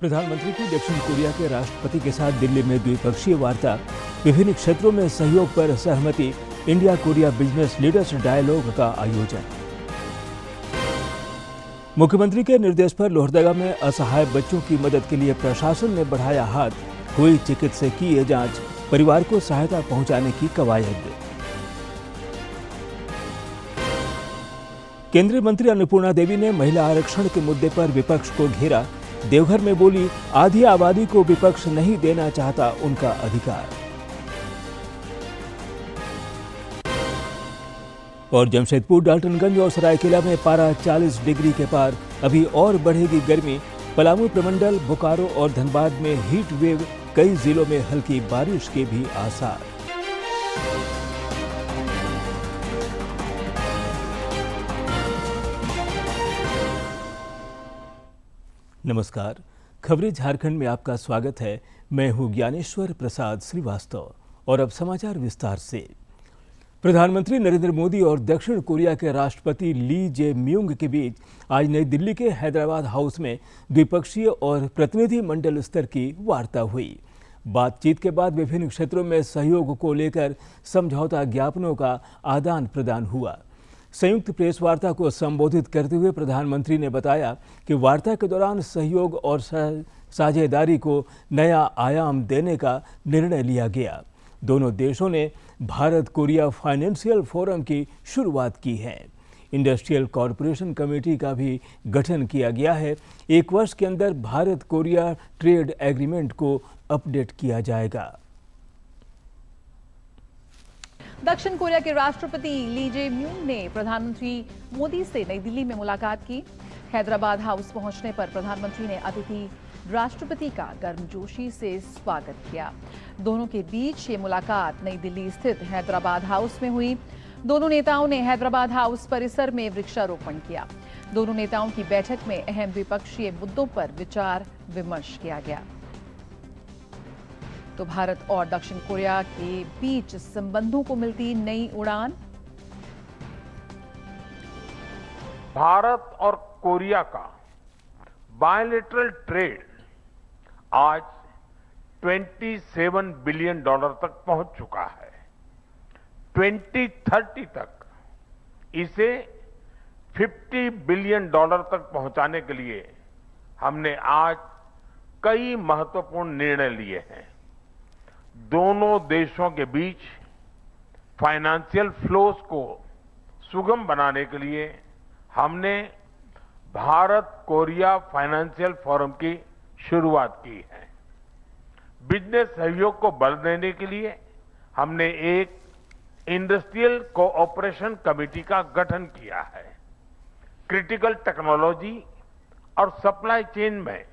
प्रधानमंत्री की दक्षिण कोरिया के राष्ट्रपति के साथ दिल्ली में द्विपक्षीय वार्ता, विभिन्न क्षेत्रों में सहयोग पर सहमति, India Korea business leaders dialogue का आयोजन। मुख्यमंत्री के निर्देश पर लोहरदगा में असहाय बच्चों की मदद के लिए प्रशासन ने बढ़ाया हाथ, हुई चिकित्सकीय जांच, परिवार को सहायता पहुंचाने की कवायद। केंद्रीय मंत्री अन्नपूर्णा देवी ने महिला आरक्षण के मुद्दे पर विपक्ष को घेरा, देवघर में बोली, आधी आबादी को विपक्ष नहीं देना चाहता उनका अधिकार। और जमशेदपुर, डाल्टनगंज और सरायकेला में पारा 40 डिग्री के पार, अभी और बढ़ेगी गर्मी। पलामू प्रमंडल, बोकारो और धनबाद में हीट वेव, कई जिलों में हल्की बारिश के भी आसार। नमस्कार, खबरें झारखंड में आपका स्वागत है। मैं हूं ज्ञानेश्वर प्रसाद श्रीवास्तव और अब समाचार विस्तार से। प्रधानमंत्री नरेंद्र मोदी और दक्षिण कोरिया के राष्ट्रपति ली जे म्यूंग के बीच आज नई दिल्ली के हैदराबाद हाउस में द्विपक्षीय और प्रतिनिधि मंडल स्तर की वार्ता हुई। बातचीत के बाद विभिन्न क्षेत्रों में सहयोग को लेकर समझौता ज्ञापनों का आदान प्रदान हुआ। संयुक्त प्रेस वार्ता को संबोधित करते हुए प्रधानमंत्री ने बताया कि वार्ता के दौरान सहयोग और साझेदारी को नया आयाम देने का निर्णय लिया गया। दोनों देशों ने भारत कोरिया फाइनेंशियल फोरम की शुरुआत की है। इंडस्ट्रियल कॉरपोरेशन कमेटी का भी गठन किया गया है। एक वर्ष के अंदर भारत कोरिया ट्रेड एग्रीमेंट को अपडेट किया जाएगा। दक्षिण कोरिया के राष्ट्रपति ली जे म्यूंग ने प्रधानमंत्री मोदी से नई दिल्ली में मुलाकात की। हैदराबाद हाउस पहुंचने पर प्रधानमंत्री ने अतिथि राष्ट्रपति का गर्मजोशी से स्वागत किया। दोनों के बीच ये मुलाकात नई दिल्ली स्थित हैदराबाद हाउस में हुई। दोनों नेताओं ने हैदराबाद हाउस परिसर में वृक्षारोपण किया। दोनों नेताओं की बैठक में अहम द्विपक्षीय मुद्दों पर विचार विमर्श किया गया। तो भारत और दक्षिण कोरिया के बीच संबंधों को मिलती नई उड़ान। भारत और कोरिया का बायलैटरल ट्रेड आज $27 बिलियन तक पहुंच चुका है। 2030 तक इसे $50 बिलियन तक पहुंचाने के लिए हमने आज कई महत्वपूर्ण निर्णय लिए हैं। दोनों देशों के बीच फाइनेंशियल फ्लोज को सुगम बनाने के लिए हमने भारत कोरिया फाइनेंशियल फोरम की शुरुआत की है। बिजनेस सहयोग को बल देने के लिए हमने एक इंडस्ट्रियल कोऑपरेशन कमेटी का गठन किया है। क्रिटिकल टेक्नोलॉजी और सप्लाई चेन में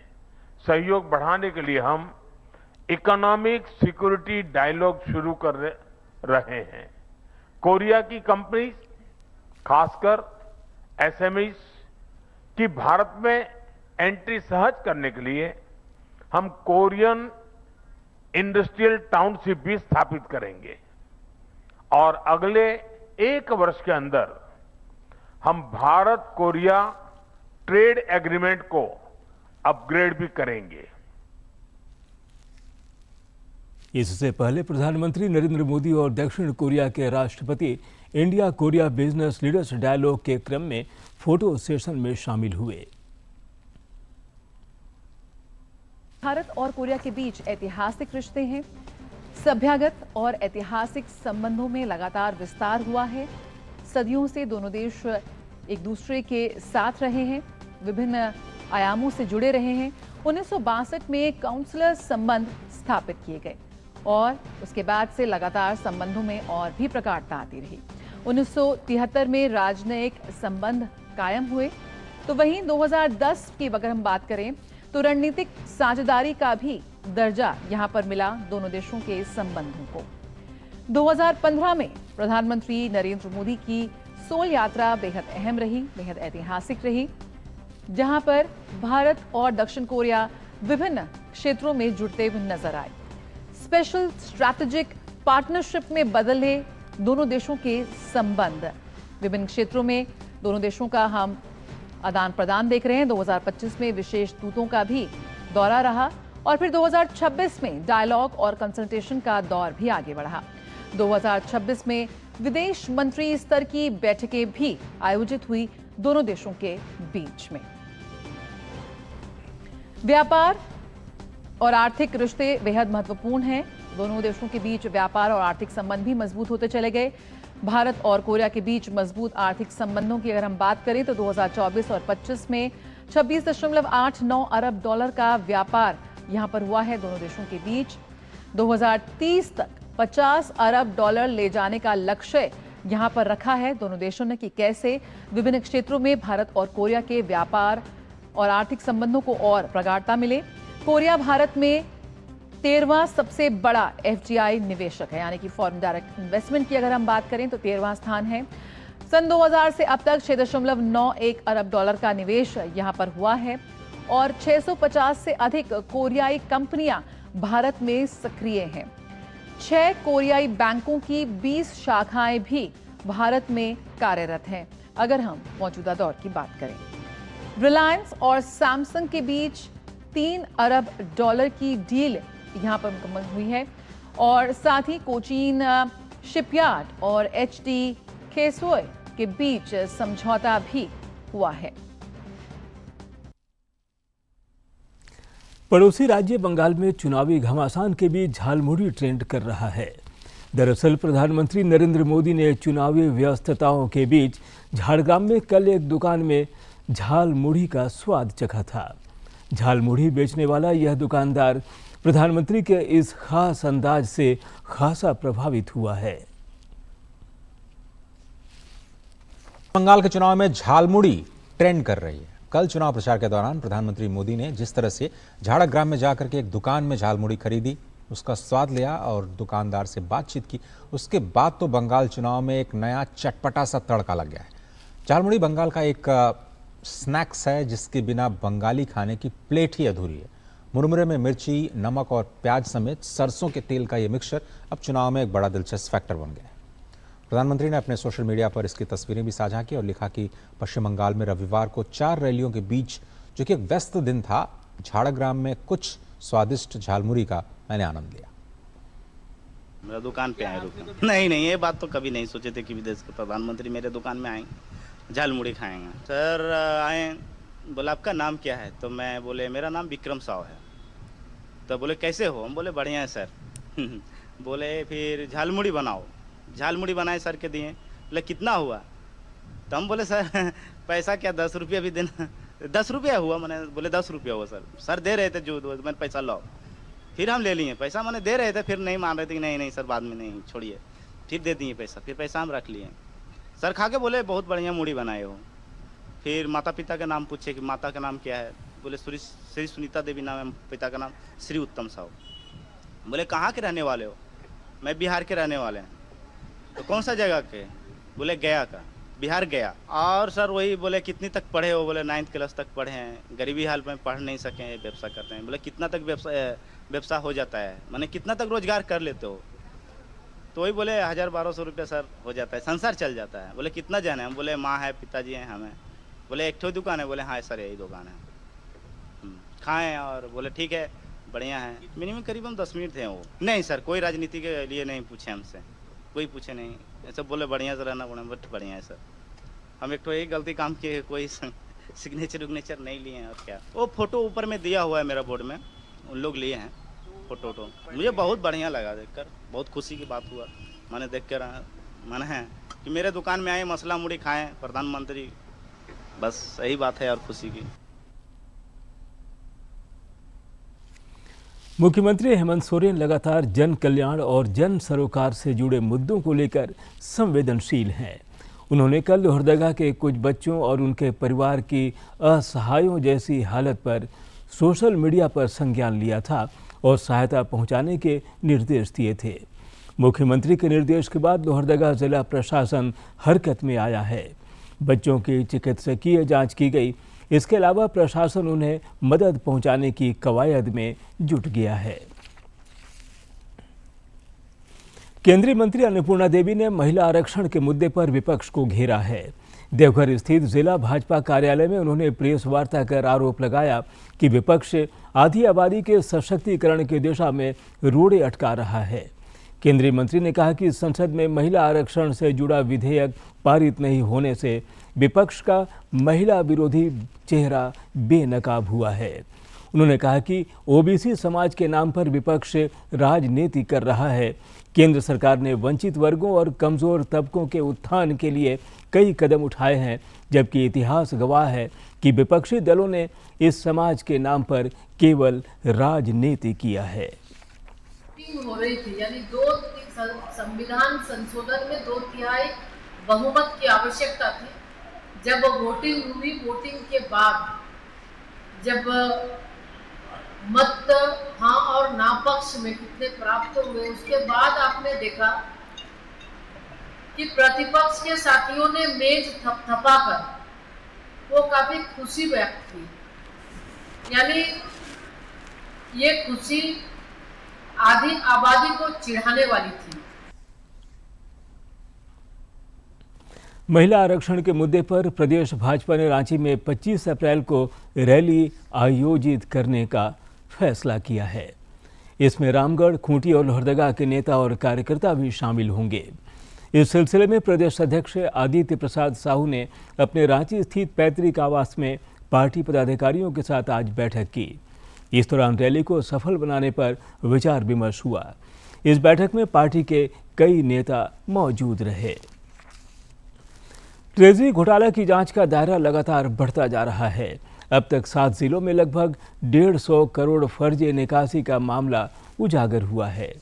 सहयोग बढ़ाने के लिए हम इकोनॉमिक सिक्योरिटी डायलॉग शुरू कर रहे हैं। कोरिया की कंपनी, खासकर एसएमईज की भारत में एंट्री सहज करने के लिए हम कोरियन इंडस्ट्रियल टाउनशिप भी स्थापित करेंगे और अगले एक वर्ष के अंदर हम भारत कोरिया ट्रेड एग्रीमेंट को अपग्रेड भी करेंगे। इससे पहले प्रधानमंत्री नरेंद्र मोदी और दक्षिण कोरिया के राष्ट्रपति India Korea business leaders dialogue के क्रम में फोटो सेशन में शामिल हुए। भारत और कोरिया के बीच ऐतिहासिक रिश्ते हैं। सभ्यगत और ऐतिहासिक संबंधों में लगातार विस्तार हुआ है। सदियों से दोनों देश एक दूसरे के साथ रहे हैं, विभिन्न आयामों से जुड़े रहे हैं। 1962 में काउंसलर संबंध स्थापित किए गए और उसके बाद से लगातार संबंधों में और भी प्रगाढ़ता आती रही। 1973 में राजनयिक संबंध कायम हुए। तो वहीं 2010 की अगर हम बात करें तो रणनीतिक साझेदारी का भी दर्जा यहां पर मिला दोनों देशों के संबंधों को। 2015 में प्रधानमंत्री नरेंद्र मोदी की सोल यात्रा बेहद अहम रही, बेहद ऐतिहासिक रही, जहां पर भारत और दक्षिण कोरिया विभिन्न क्षेत्रों में जुड़ते हुए नजर आए। स्पेशल स्ट्रैटेजिक पार्टनरशिप में बदले दोनों देशों के संबंध। विभिन्न क्षेत्रों में दोनों देशों का हम आदान प्रदान देख रहे हैं। 2025 में विशेष दूतों का भी दौरा रहा और फिर 2026 में डायलॉग और कंसल्टेशन का दौर भी आगे बढ़ा। 2026 में विदेश मंत्री स्तर की बैठकें भी आयोजित हुई दोनों देशों के बीच में। व्यापार और आर्थिक रिश्ते बेहद महत्वपूर्ण हैं। दोनों देशों के बीच व्यापार और आर्थिक संबंध भी मजबूत होते चले गए। भारत और कोरिया के बीच मजबूत आर्थिक संबंधों की अगर हम बात करें तो 2024 और 25 में 26.89 अरब डॉलर का व्यापार यहां पर हुआ है दोनों देशों के बीच। 2030 तक 50 अरब डॉलर ले जाने का लक्ष्य यहां पर रखा है दोनों देशों ने कि कैसे विभिन्न क्षेत्रों में भारत और कोरिया के व्यापार और आर्थिक संबंधों को और प्रगाढ़ता मिले। कोरिया भारत में 13वां सबसे बड़ा FDI निवेशक है, यानी कि फॉरेन डायरेक्ट इन्वेस्टमेंट की अगर हम बात करें तो 13वां स्थान है। सन 2000 से अब तक 6.91 अरब डॉलर का निवेश यहां पर हुआ है और 650 से अधिक कोरियाई कंपनियां भारत में सक्रिय हैं। 6 कोरियाई बैंकों की 20 शाखाएं भी भारत में कार्यरत हैं। अगर हम मौजूदा दौर की बात करें, रिलायंस और सैमसंग के बीच 3 अरब डॉलर की डील यहां पर मुकम्मल हुई है और साथ ही कोचीन शिपयार्ड और HD केसोय के बीच समझौता भी हुआ है। पड़ोसी राज्य बंगाल में चुनावी घमासान के बीच झालमुड़ी ट्रेंड कर रहा है। दरअसल प्रधानमंत्री नरेंद्र मोदी ने चुनावी व्यस्तताओं के बीच झारग्राम में कल एक दुकान में झालमुड़ी का स्वाद चखा था। झालमुड़ी बेचने वाला यह दुकानदार प्रधानमंत्री के इस खास अंदाज से खासा प्रभावित हुआ है। बंगाल के चुनाव में झालमुड़ी ट्रेंड कर रही है। कल चुनाव प्रचार के दौरान प्रधानमंत्री मोदी ने जिस तरह से झाड़ग्राम में जाकर के एक दुकान में झालमुड़ी खरीदी, उसका स्वाद लिया और दुकानदार से बातचीत की, उसके बाद तो बंगाल चुनाव में एक नया चटपटा सा तड़का लग गया है। झालमुड़ी बंगाल का एक स्नैक्स है जिसके बिना बंगाली खाने की प्लेट ही अधूरी है। मुरमुरे में मिर्ची, नमक और प्याज समेत सरसों के तेल का यह मिक्सचर अब चुनाव में एक बड़ा दिलचस्प फैक्टर बन गया है। प्रधानमंत्री ने अपने सोशल मीडिया पर इसकी तस्वीरें भी साझा की और लिखा कि पश्चिम बंगाल में रविवार को 4 रैलियों के बीच, जो कि एक व्यस्त दिन था, झाड़ग्राम में कुछ स्वादिष्ट झालमुड़ी का मैंने आनंद लिया। मेरा दुकान पे आए रुके। नहीं, ये बात तो कभी नहीं सोचे थे कि विदेश के प्रधानमंत्री मेरे दुकान में आएंगे, झालमुड़ी खाएंगे। सर आए, बोला आपका नाम क्या है? तो मैं बोले मेरा नाम विक्रम साव है। तो बोले कैसे हो? हम बोले बढ़िया है सर। बोले फिर झालमुड़ी बनाओ। झालमुड़ी बनाए सर के दिए। बोले कितना हुआ? तो हम बोले सर पैसा क्या 10 रुपया भी देना। 10 रुपया हुआ? मैंने बोले 10 रुपया हुआ सर। सर दे रहे थे जो मैंने पैसा लाओ। फिर हम ले लिए पैसा, मैंने दे रहे थे, फिर नहीं मान रहे थे कि नहीं सर बाद में नहीं, छोड़िए। फिर दे दिए पैसा, फिर पैसा हम रख लिए। सर खा के बोले बहुत बढ़िया मुड़ी बनाए हो। फिर माता पिता का नाम पूछे कि माता का नाम क्या है? बोले श्री सुनीता देवी नाम है, पिता का नाम श्री उत्तम साहू। बोले कहाँ के रहने वाले हो? मैं बिहार के रहने वाले हैं। तो कौन सा जगह के? बोले गया का, बिहार गया। और सर वही बोले कितनी तक पढ़े हो? बोले 9th क्लास तक पढ़े हैं, गरीबी हाल में पढ़ नहीं सके, व्यवसाय करते हैं। बोले कितना तक व्यवसाय हो जाता है, माने कितना तक रोजगार कर लेते हो? तो वही बोले 1000-1200 रुपया सर हो जाता है, संसार चल जाता है। बोले कितना जन है? हम बोले माँ है, पिताजी हैं, हमें। बोले एक ठो दुकान है? बोले हाँ सर यही दुकान है। खाएँ और बोले ठीक है बढ़िया है। मिनिमम करीबन 10 मिनट थे वो। नहीं सर कोई राजनीति के लिए नहीं पूछे हमसे, कोई पूछे नहीं। ऐसे बोले बढ़िया से रहना पड़े, बट बढ़िया है सर। हम एक तो यही गलती काम किए, कोई सिग्नेचर उग्नेचर नहीं लिए हैं। और क्या वो फोटो ऊपर में दिया हुआ है मेरा बोर्ड में, उन लोग लिए हैं फोटो। मुझे बहुत बढ़िया लगा देखकर, बहुत खुशी की बात हुआ। मैंने देख कर मन है कि मेरे दुकान में आए, मसला मुड़ी खाएं प्रधानमंत्री, बस यही बात है और खुशी की। मुख्यमंत्री हेमंत सोरेन लगातार जन कल्याण और जन सरोकार से जुड़े मुद्दों को लेकर संवेदनशील हैं। उन्होंने कल लोहरदगा के कुछ बच्चों और उनके परिवार की असहायों जैसी हालत पर सोशल मीडिया पर संज्ञान लिया था और सहायता पहुंचाने के निर्देश दिए थे। मुख्यमंत्री के निर्देश के बाद लोहरदगा जिला प्रशासन हरकत में आया है। बच्चों की चिकित्सकीय जांच की गई। इसके अलावा प्रशासन उन्हें मदद पहुंचाने की कवायद में जुट गया है। केंद्रीय मंत्री अन्नपूर्णा देवी ने महिला आरक्षण के मुद्दे पर विपक्ष को घेरा है। देवघर स्थित जिला भाजपा कार्यालय में उन्होंने प्रेस वार्ता कर आरोप लगाया कि विपक्ष आधी आबादी के सशक्तिकरण की दिशा में रोड़े अटका रहा है। केंद्रीय मंत्री ने कहा कि संसद में महिला आरक्षण से जुड़ा विधेयक पारित नहीं होने से विपक्ष का महिला विरोधी चेहरा बेनकाब हुआ है। उन्होंने कहा कि ओबीसी समाज के नाम पर विपक्ष राजनीति कर रहा है। केंद्र सरकार ने वंचित वर्गों और कमजोर तबकों के उत्थान के लिए कई कदम उठाए हैं, जबकि इतिहास गवाह है कि विपक्षी दलों ने इस समाज के नाम पर केवल राजनीति किया है। हो रही थी, यानी संविधान संशोधन में 2/3 बहुमत की आवश्यकता थी। जब वोटिंग हुई, वोटिंग के बाद जब मत हाँ और ना पक्ष में कितने प्राप्त हुए, उसके बाद आपने देखा कि प्रतिपक्ष के साथियों ने मेज थपथपाकर वो काफी खुशी व्यक्त की। यानी ये खुशी आधी आबादी को चिढ़ाने वाली थी। महिला आरक्षण के मुद्दे पर प्रदेश भाजपा ने रांची में 25 अप्रैल को रैली आयोजित करने का फैसला किया है। इसमें रामगढ़, खूंटी और लोहरदगा के नेता और कार्यकर्ता भी शामिल होंगे। इस सिलसिले में प्रदेश अध्यक्ष आदित्य प्रसाद साहू ने अपने रांची स्थित पैतृक आवास में पार्टी पदाधिकारियों के साथ आज बैठक की। इस दौरान रैली को सफल बनाने पर विचार विमर्श हुआ। इस बैठक में पार्टी के कई नेता मौजूद रहे। ट्रेजरी घोटाला की जांच का दायरा लगातार बढ़ता जा रहा है। अब तक 7 जिलों में लगभग 150 करोड़ फर्जी निकासी का मामला उजागर हुआ है।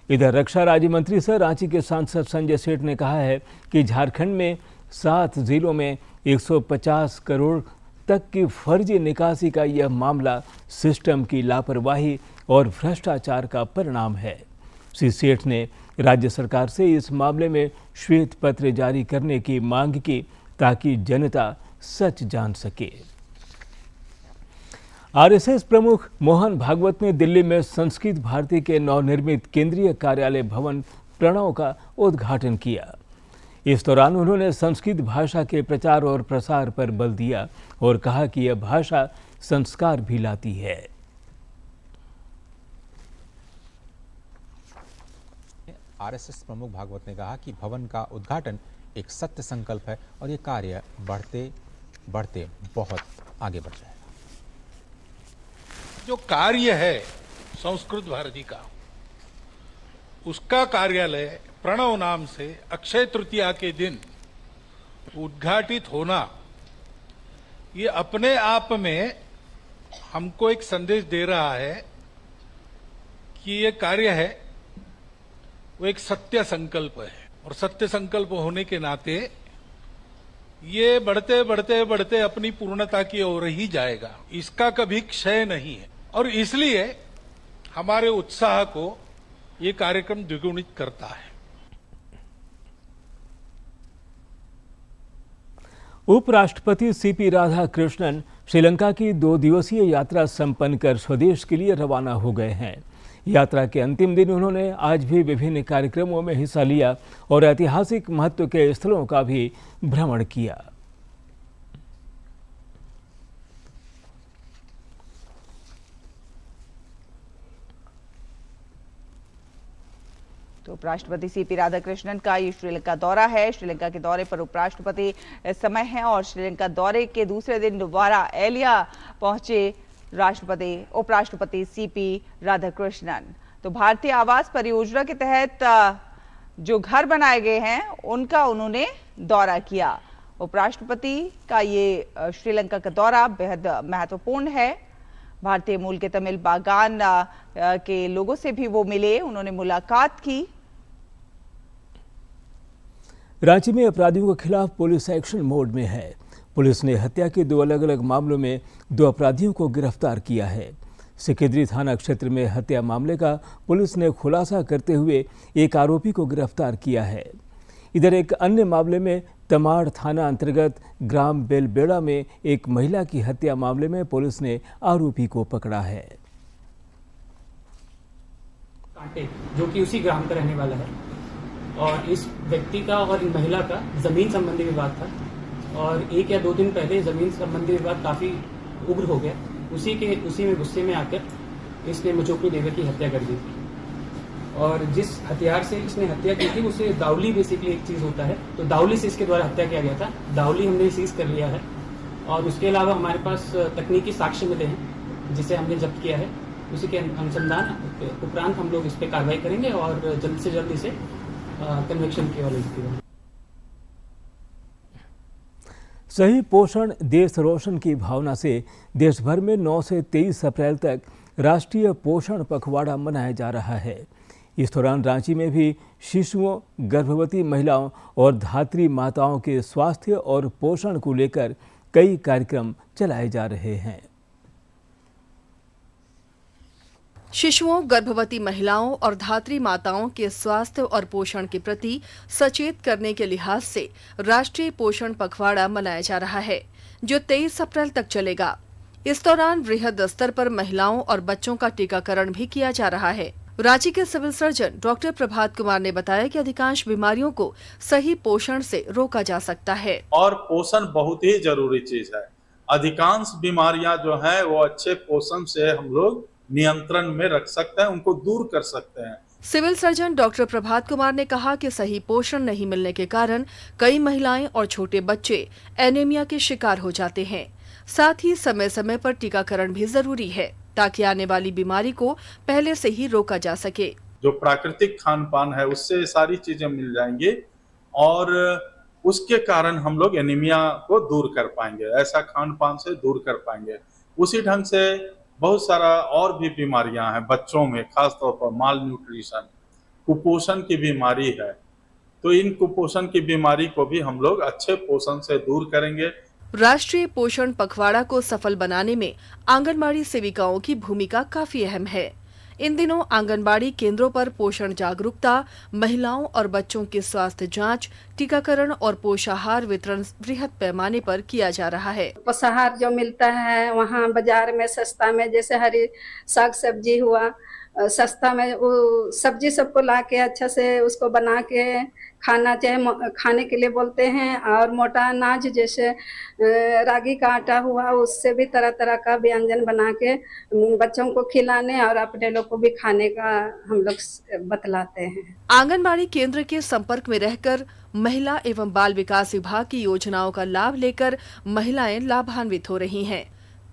इधर रक्षा राज्य मंत्री सह रांची के सांसद संजय सेठ ने कहा है कि झारखंड में 7 जिलों में 150 करोड़ तक की फर्जी निकासी का यह मामला सिस्टम की लापरवाही और भ्रष्टाचार का परिणाम है। श्री सेठ ने राज्य सरकार से इस मामले में श्वेत पत्र जारी करने की मांग की ताकि जनता सच जान सके। आरएसएस प्रमुख मोहन भागवत ने दिल्ली में संस्कृत भारती के नवनिर्मित केंद्रीय कार्यालय भवन प्रणव का उद्घाटन किया। इस दौरान उन्होंने संस्कृत भाषा के प्रचार और प्रसार पर बल दिया और कहा कि यह भाषा संस्कार भी लाती है। आरएसएस प्रमुख भागवत ने कहा कि भवन का उद्घाटन एक सत्य संकल्प है और ये कार्य बढ़ते बढ़ते बहुत आगे बढ़ जाएगा। जो कार्य है संस्कृत भारती का, उसका कार्यालय प्रणव नाम से अक्षय तृतीया के दिन उद्घाटित होना, ये अपने आप में हमको एक संदेश दे रहा है कि ये कार्य है वो एक सत्य संकल्प है और सत्य संकल्प होने के नाते ये बढ़ते बढ़ते बढ़ते अपनी पूर्णता की ओर ही जाएगा। इसका कभी क्षय नहीं है और इसलिए हमारे उत्साह को ये कार्यक्रम द्विगुणित करता है। उपराष्ट्रपति सीपी राधाकृष्णन श्रीलंका की 2 दिवसीय यात्रा संपन्न कर स्वदेश के लिए रवाना हो गए हैं। यात्रा के अंतिम दिन उन्होंने आज भी विभिन्न कार्यक्रमों में हिस्सा लिया और ऐतिहासिक महत्व के स्थलों का भी भ्रमण किया। तो उपराष्ट्रपति सीपी राधाकृष्णन का ये श्रीलंका दौरा है। श्रीलंका के दौरे पर उपराष्ट्रपति इस समय हैं और श्रीलंका दौरे के दूसरे दिन दोबारा एलिया पहुंचे उपराष्ट्रपति सीपी राधाकृष्णन। तो भारतीय आवास परियोजना के तहत जो घर बनाए गए हैं उनका उन्होंने दौरा किया। उपराष्ट्रपति का ये श्रीलंका का दौरा बेहद महत्वपूर्ण है। भारतीय मूल के तमिल बागान के लोगों से भी वो मिले, उन्होंने मुलाकात की। रांची में अपराधियों के खिलाफ पुलिस एक्शन मोड में है। पुलिस ने हत्या के 2 अलग अलग मामलों में 2 अपराधियों को गिरफ्तार किया है। सिकिंदरी थाना क्षेत्र में हत्या मामले का पुलिस ने खुलासा करते हुए एक आरोपी को गिरफ्तार किया है। इधर एक अन्य मामले में तमाड़ थाना अंतर्गत ग्राम बेलबेड़ा में एक महिला की हत्या मामले में पुलिस ने आरोपी को पकड़ा है। कांटे जो कि उसी ग्राम का रहने वाला है और इस व्यक्ति का और इन महिला का जमीन संबंधी विवाद था और 1 या 2 दिन पहले ज़मीन संबंधी विवाद काफ़ी उग्र हो गया। उसी में गुस्से में आकर इसने मुचोकनी देकर की हत्या कर दी थी। और जिस हथियार से इसने हत्या की थी उसे दावली बेसिकली एक चीज़ होता है, तो दावली से इसके द्वारा हत्या किया गया था। दावली हमने सीज कर लिया है और उसके अलावा हमारे पास तकनीकी साक्ष्य मिले हैं जिसे हमने जब्त किया है। उसी के अनुसंधान उपरांत हम लोग इस पर कार्रवाई करेंगे और जल्द से जल्द इसे कन्विक्शन की ओर ले जाएंगे। सही पोषण देश रोशन की भावना से देश भर में 9 से 23 अप्रैल तक राष्ट्रीय पोषण पखवाड़ा मनाया जा रहा है। इस दौरान रांची में भी शिशुओं, गर्भवती महिलाओं और धात्री माताओं के स्वास्थ्य और पोषण को लेकर कई कार्यक्रम चलाए जा रहे हैं। शिशुओं, गर्भवती महिलाओं और धात्री माताओं के स्वास्थ्य और पोषण के प्रति सचेत करने के लिहाज से राष्ट्रीय पोषण पखवाड़ा मनाया जा रहा है, जो 23 अप्रैल तक चलेगा। इस दौरान वृहद स्तर पर महिलाओं और बच्चों का टीकाकरण भी किया जा रहा है। रांची के civil surgeon doctor Prabhat Kumar ने बताया कि अधिकांश बीमारियों को सही पोषण से रोका जा सकता है और पोषण बहुत ही जरूरी चीज है। अधिकांश बीमारियां जो है वो अच्छे पोषण से हम लोग नियंत्रण में रख सकते हैं, उनको दूर कर सकते हैं। Civil surgeon doctor Prabhat Kumar ने कहा कि सही पोषण नहीं मिलने के कारण कई महिलाएं और छोटे बच्चे एनीमिया के शिकार हो जाते हैं। साथ ही समय समय पर टीकाकरण भी जरूरी है ताकि आने वाली बीमारी को पहले से ही रोका जा सके। जो प्राकृतिक खान पान है उससे सारी चीजें मिल जाएंगी और उसके कारण हम लोग एनीमिया को दूर कर पाएंगे, ऐसा खान पान से दूर कर पाएंगे। उसी ढंग से बहुत सारा और भी बीमारियां हैं बच्चों में, खासतौर पर माल न्यूट्रिशन, कुपोषण की बीमारी है। तो इन कुपोषण की बीमारी को भी हम लोग अच्छे पोषण से दूर करेंगे। राष्ट्रीय पोषण पखवाड़ा को सफल बनाने में आंगनबाड़ी सेविकाओं की भूमिका काफी अहम है। इन दिनों आंगनबाड़ी केंद्रों पर पोषण जागरूकता, महिलाओं और बच्चों की स्वास्थ्य जांच, टीकाकरण और पोषाहार वितरण बृहद पैमाने पर किया जा रहा है। पोषाहार जो मिलता है वहाँ बाजार में सस्ता में, जैसे हरी साग सब्जी हुआ सस्ता में, वो सब्जी सबको ला के अच्छा से उसको बना के खाना चाहे खाने के लिए बोलते हैं। और मोटा अनाज जैसे रागी का आटा हुआ उससे भी तरह तरह का व्यंजन बना के बच्चों को खिलाने और अपने लोग को भी खाने का हम लोग बतलाते हैं। आंगनबाड़ी केंद्र के संपर्क में रहकर महिला एवं बाल विकास विभाग की योजनाओं का लाभ लेकर महिलाएं लाभान्वित हो रही हैं।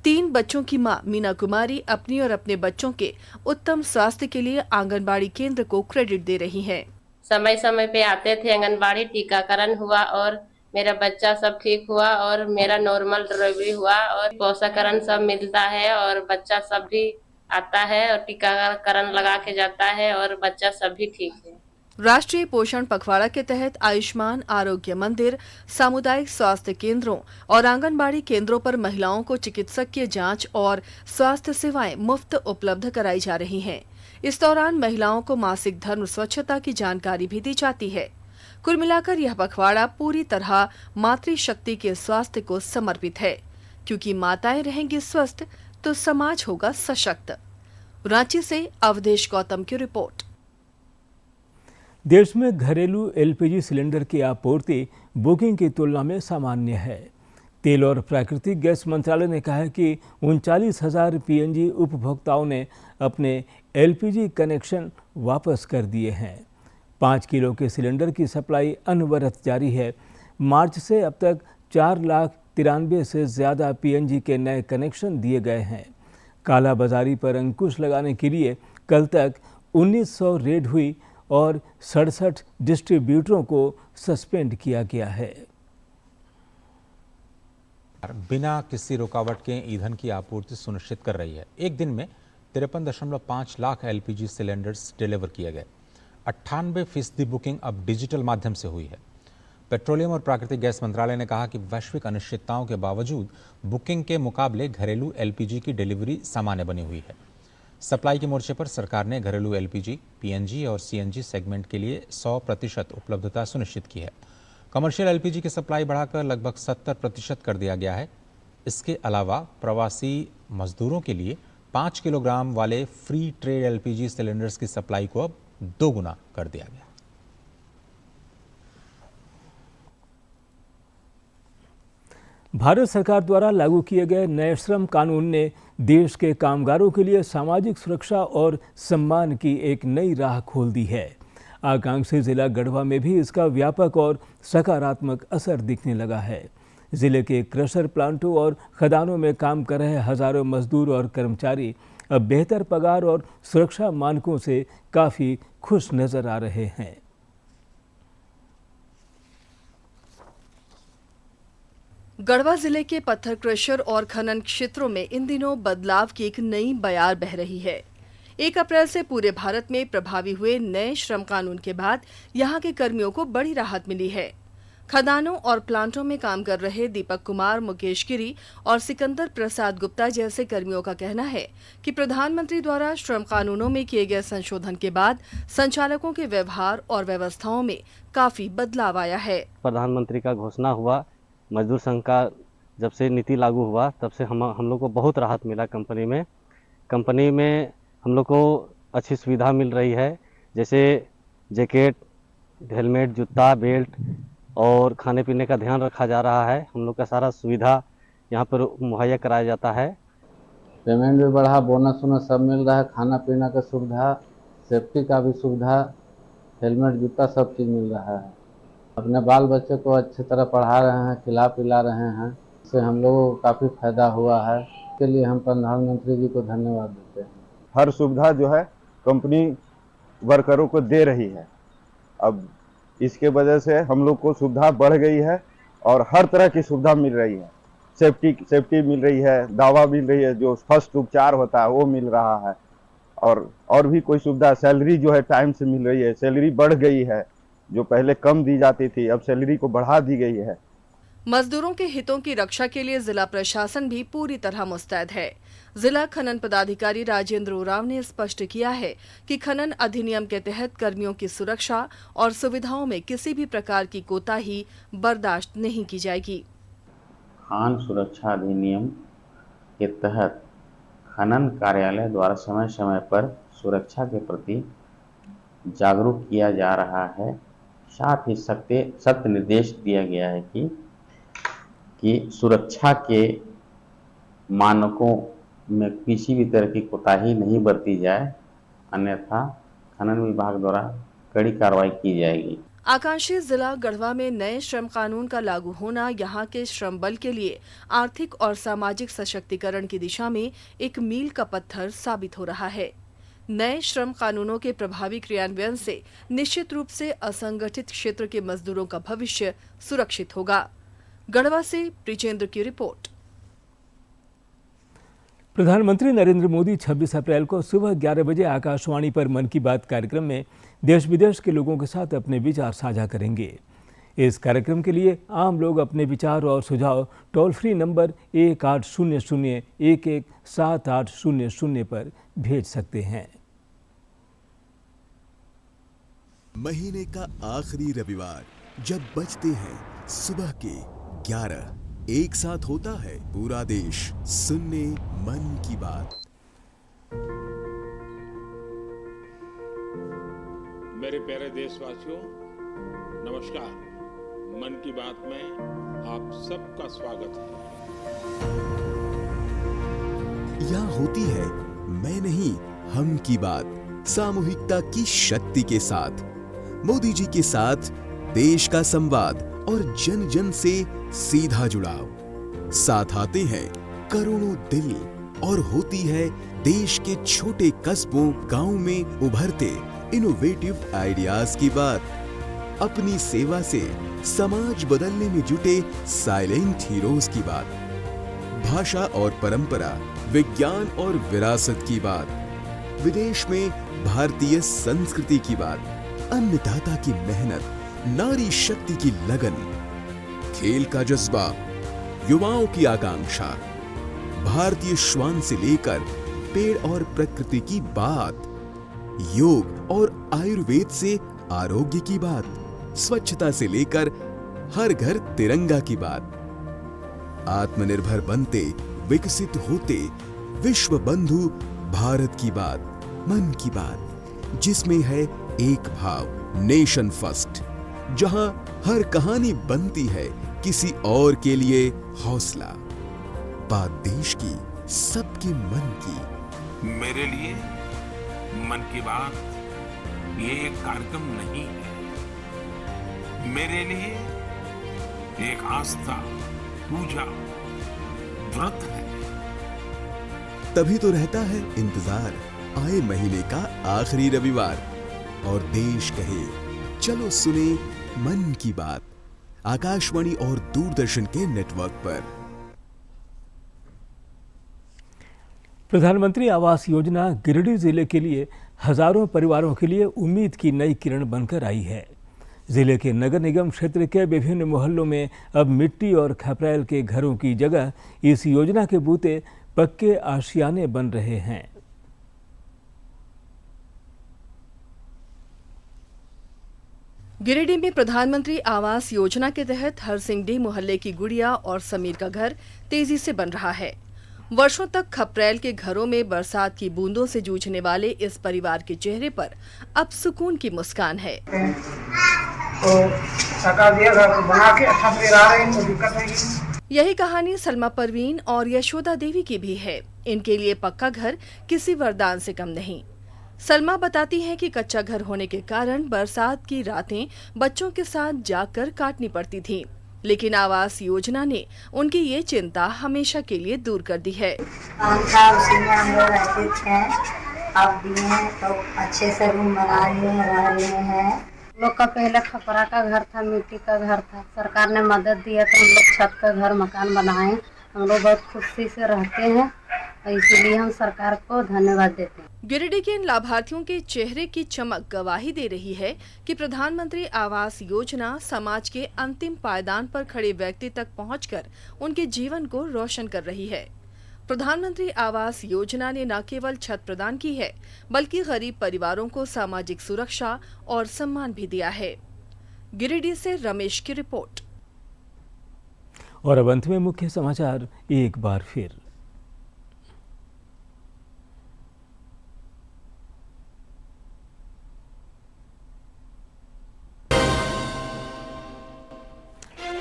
3 बच्चों की मां मीना कुमारी अपनी और अपने बच्चों के उत्तम स्वास्थ्य के लिए आंगनबाड़ी केंद्र को क्रेडिट दे रही हैं। समय समय पे आते थे आंगनबाड़ी, टीकाकरण हुआ और मेरा बच्चा सब ठीक हुआ और मेरा नॉर्मल डिलीवरी हुआ और पोषाकरण सब मिलता है और बच्चा सब भी आता है और टीकाकरण लगा के जाता है और बच्चा सब भी ठीक है। राष्ट्रीय पोषण पखवाड़ा के तहत आयुष्मान आरोग्य मंदिर, सामुदायिक स्वास्थ्य केंद्रों और आंगनबाड़ी केंद्रों पर महिलाओं को चिकित्सकीय जांच और स्वास्थ्य सेवाएं मुफ्त उपलब्ध कराई जा रही हैं। इस दौरान महिलाओं को मासिक धर्म स्वच्छता की जानकारी भी दी जाती है। कुल मिलाकर यह पखवाड़ा पूरी तरह मातृशक्ति के स्वास्थ्य को समर्पित है, क्योंकि माताएं रहेंगी स्वस्थ तो समाज होगा सशक्त। रांची से अवधेश गौतम की रिपोर्ट। देश में घरेलू एलपीजी सिलेंडर की आपूर्ति बुकिंग की तुलना में सामान्य है। तेल और प्राकृतिक गैस मंत्रालय ने कहा है कि 39,000 पीएनजी उपभोक्ताओं ने अपने एलपीजी कनेक्शन वापस कर दिए हैं। 5 किलो के सिलेंडर की सप्लाई अनवरत जारी है। मार्च से अब तक 4,93,000 से ज़्यादा पीएनजी के नए कनेक्शन दिए गए हैं। कालाबाजारी पर अंकुश लगाने के लिए कल तक 1900 रेड हुई और 67 डिस्ट्रीब्यूटरों को सस्पेंड किया गया है। बिना किसी रुकावट के ईंधन की आपूर्ति सुनिश्चित कर रही है। एक दिन में 53.5 लाख एलपीजी सिलेंडर्स डिलीवर किए गए। 98% बुकिंग अब डिजिटल माध्यम से हुई है। पेट्रोलियम और प्राकृतिक गैस मंत्रालय ने कहा कि वैश्विक अनिश्चितताओं के बावजूद बुकिंग के मुकाबले घरेलू एलपीजी की डिलीवरी सामान्य बनी हुई है। सप्लाई के मोर्चे पर सरकार ने घरेलू एलपीजी, पीएनजी और सीएनजी सेगमेंट के लिए 100% उपलब्धता सुनिश्चित की है। कमर्शियल एलपीजी की सप्लाई बढ़ाकर लगभग 70% कर दिया गया है। इसके अलावा प्रवासी मजदूरों के लिए 5 किलोग्राम वाले फ्री ट्रेड एलपीजी सिलेंडर्स की सप्लाई को अब 2 गुना कर दिया गया। भारत सरकार द्वारा लागू किए गए नए श्रम कानून ने देश के कामगारों के लिए सामाजिक सुरक्षा और सम्मान की एक नई राह खोल दी है। आकांक्षी जिला गढ़वा में भी इसका व्यापक और सकारात्मक असर दिखने लगा है। जिले के क्रशर प्लांटों और खदानों में काम कर रहे हजारों मजदूर और कर्मचारी अब बेहतर पगार और सुरक्षा मानकों से काफी खुश नजर आ रहे हैं। गढ़वा जिले के पत्थर क्रशर और खनन क्षेत्रों में इन दिनों बदलाव की एक नई बयार बह रही है। 1 अप्रैल से पूरे भारत में प्रभावी हुए नए श्रम कानून के बाद यहां के कर्मियों को बड़ी राहत मिली है। खदानों और प्लांटों में काम कर रहे दीपक कुमार, मुकेश गिरी और सिकंदर प्रसाद गुप्ता जैसे कर्मियों का कहना है कि प्रधानमंत्री द्वारा श्रम कानूनों में किए गए संशोधन के बाद संचालकों के व्यवहार और व्यवस्थाओं में काफी बदलाव आया है। प्रधानमंत्री का घोषणा हुआ, मजदूर संघ का जब से नीति लागू हुआ तब से हम लोग को बहुत राहत मिला। कंपनी में हम लोग को अच्छी सुविधा मिल रही है, जैसे जैकेट, हेलमेट, जूता, बेल्ट और खाने पीने का ध्यान रखा जा रहा है। हम लोग का सारा सुविधा यहाँ पर मुहैया कराया जाता है। पेमेंट भी बढ़ा, बोनस वोनस सब मिल रहा है, खाना पीना का सुविधा, सेफ्टी का भी सुविधा, हेलमेट, जूता सब चीज़ मिल रहा है। अपने बाल बच्चे को अच्छी तरह पढ़ा रहे हैं, खिला पिला रहे हैं, इससे हम लोगों को काफ़ी फायदा हुआ है। इसके लिए हम प्रधानमंत्री जी को धन्यवाद देते हैं। हर सुविधा जो है कंपनी वर्करों को दे रही है। अब इसके वजह से हम लोग को सुविधा बढ़ गई है और हर तरह की सुविधा मिल रही है। सेफ्टी मिल रही है, दवा मिल रही है, जो फर्स्ट उपचार होता है वो मिल रहा है, और भी कोई सुविधा, सैलरी जो है टाइम से मिल रही है। सैलरी बढ़ गई है, जो पहले कम दी जाती थी अब सैलरी को बढ़ा दी गई है। मजदूरों के हितों की रक्षा के लिए जिला प्रशासन भी पूरी तरह मुस्तैद है। जिला खनन पदाधिकारी राजेंद्र उरांव ने स्पष्ट किया है कि खनन अधिनियम के तहत कर्मियों की सुरक्षा और सुविधाओं में किसी भी प्रकार की कोताही बर्दाश्त नहीं की जाएगी। खान सुरक्षा अधिनियम के तहत खनन कार्यालय द्वारा समय समय पर सुरक्षा के प्रति जागरूक किया जा रहा है। साथ ही सख्त निर्देश दिया गया है कि सुरक्षा के मानकों में किसी भी तरह की कोताही नहीं बरती जाए, अन्यथा खनन विभाग द्वारा कड़ी कार्रवाई की जाएगी। आकांक्षी जिला गढ़वा में नए श्रम कानून का लागू होना यहां के श्रम बल के लिए आर्थिक और सामाजिक सशक्तिकरण की दिशा में एक मील का पत्थर साबित हो रहा है। नए श्रम कानूनों के प्रभावी क्रियान्वयन से निश्चित रूप से असंगठित क्षेत्र के मजदूरों का भविष्य सुरक्षित होगा। गढ़वा से ब्रिजेंद्र की रिपोर्ट। प्रधानमंत्री नरेंद्र मोदी 26 अप्रैल को सुबह 11 बजे आकाशवाणी पर मन की बात कार्यक्रम में देश विदेश के लोगों के साथ अपने विचार साझा करेंगे। इस कार्यक्रम के लिए आम लोग अपने विचार और सुझाव टोल फ्री नंबर 1800-117800 पर भेज सकते हैं। महीने का आखिरी रविवार जब बजते हैं सुबह के 11, एक साथ होता है पूरा देश सुनने मन की बात। मेरे प्यारे देशवासियों, नमस्कार। मन की बात में आप सबका स्वागत है। यहाँ होती है मैं नहीं हम की बात, सामूहिकता की शक्ति के साथ, मोदी जी के साथ देश का संवाद और जन जन से सीधा जुड़ाव। साथ आते हैं करोड़ों दिल और होती है देश के छोटे कस्बों गांव में उभरते इनोवेटिव आइडियाज की बात। अपनी सेवा से समाज बदलने में जुटे साइलेंट हीरोज की बात। भाषा और परंपरा, विज्ञान और विरासत की बात। विदेश में भारतीय संस्कृति की बात। अन्नदाता की मेहनत, नारी शक्ति की लगन, खेल का जज्बा, युवाओं की आकांक्षा, भारतीय श्वान से लेकर पेड़ और प्रकृति की बात, योग और आयुर्वेद से आरोग्य की बात, स्वच्छता से लेकर हर घर तिरंगा की बात। आत्मनिर्भर बनते, विकसित होते, विश्व बंधु भारत की बात, मन की बात, जिसमें है एक भाव, नेशन फर्स्ट, जहां हर कहानी बनती है किसी और के लिए हौसला। बात देश की, सबके मन की। मेरे लिए मन की बात ये एक कार्यक्रम नहीं है, मेरे लिए एक आस्था, पूजा, व्रत है। तभी तो रहता है इंतजार आए महीने का आखिरी रविवार और देश कहे चलो सुने मन की बात, आकाशवाणी और दूरदर्शन के नेटवर्क पर। प्रधानमंत्री आवास योजना गिरिडीह जिले के लिए हजारों परिवारों के लिए उम्मीद की नई किरण बनकर आई है। जिले के नगर निगम क्षेत्र के विभिन्न मोहल्लों में अब मिट्टी और खपरैल के घरों की जगह इस योजना के बूते पक्के आशियाने बन रहे हैं। गिरिडीह में प्रधानमंत्री आवास योजना के तहत हरसिंगडी मोहल्ले की गुड़िया और समीर का घर तेजी से बन रहा है। वर्षों तक खपरैल के घरों में बरसात की बूंदों से जूझने वाले इस परिवार के चेहरे पर अब सुकून की मुस्कान है। यही कहानी सलमा परवीन और यशोदा देवी की भी है। इनके लिए पक्का घर किसी वरदान से कम नहीं। सलमा बताती हैं कि कच्चा घर होने के कारण बरसात की रातें बच्चों के साथ जागकर काटनी पड़ती थीं। लेकिन आवास योजना ने उनकी ये चिंता हमेशा के लिए दूर कर दी है। उसी में हम लोग रहते थे, अब दिए तो अच्छे से रूम बना लिए, रह रहे हैं। लोग का पहले खपरा का घर था, मिट्टी का घर था। सरकार ने मदद दिया तो हम लोग छत का घर मकान बनाए। हम लोग बहुत खुशी से रहते हैं, इसीलिए हम सरकार को धन्यवाद देते हैं। गिरिडीह के इन लाभार्थियों के चेहरे की चमक गवाही दे रही है कि प्रधानमंत्री आवास योजना समाज के अंतिम पायदान पर खड़े व्यक्ति तक पहुंचकर उनके जीवन को रोशन कर रही है। प्रधानमंत्री आवास योजना ने न केवल छत प्रदान की है, बल्कि गरीब परिवारों को सामाजिक सुरक्षा और सम्मान भी दिया है। गिरिडीह से रमेश की रिपोर्ट। और अब अंत में मुख्य समाचार एक बार फिर।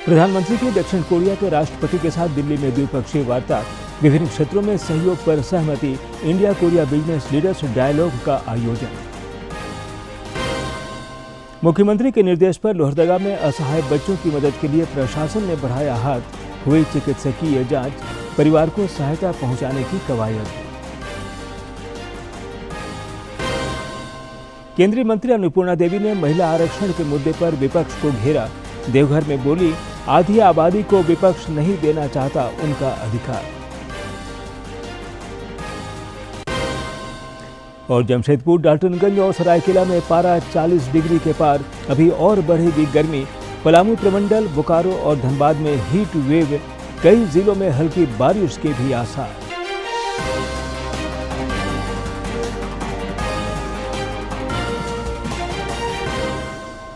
प्रधानमंत्री की दक्षिण कोरिया के राष्ट्रपति के साथ दिल्ली में द्विपक्षीय वार्ता, विभिन्न क्षेत्रों में सहयोग पर सहमति। India Korea business leaders dialogue का आयोजन। मुख्यमंत्री के निर्देश पर लोहरदगा में असहाय बच्चों की मदद के लिए प्रशासन ने बढ़ाया हाथ। हुई चिकित्सकीय जांच, परिवार को सहायता पहुंचाने की कवायद। केंद्रीय मंत्री अन्नपूर्णा देवी ने महिला आरक्षण के मुद्दे पर विपक्ष को घेरा। देवघर में बोली, आधी आबादी को विपक्ष नहीं देना चाहता उनका अधिकार। और जमशेदपुर, डाल्टनगंज और सरायकेला में पारा 40 डिग्री के पार। अभी और बढ़ेगी गर्मी। पलामू प्रमंडल, बोकारो और धनबाद में हीट वेव, कई जिलों में हल्की बारिश के भी आसार।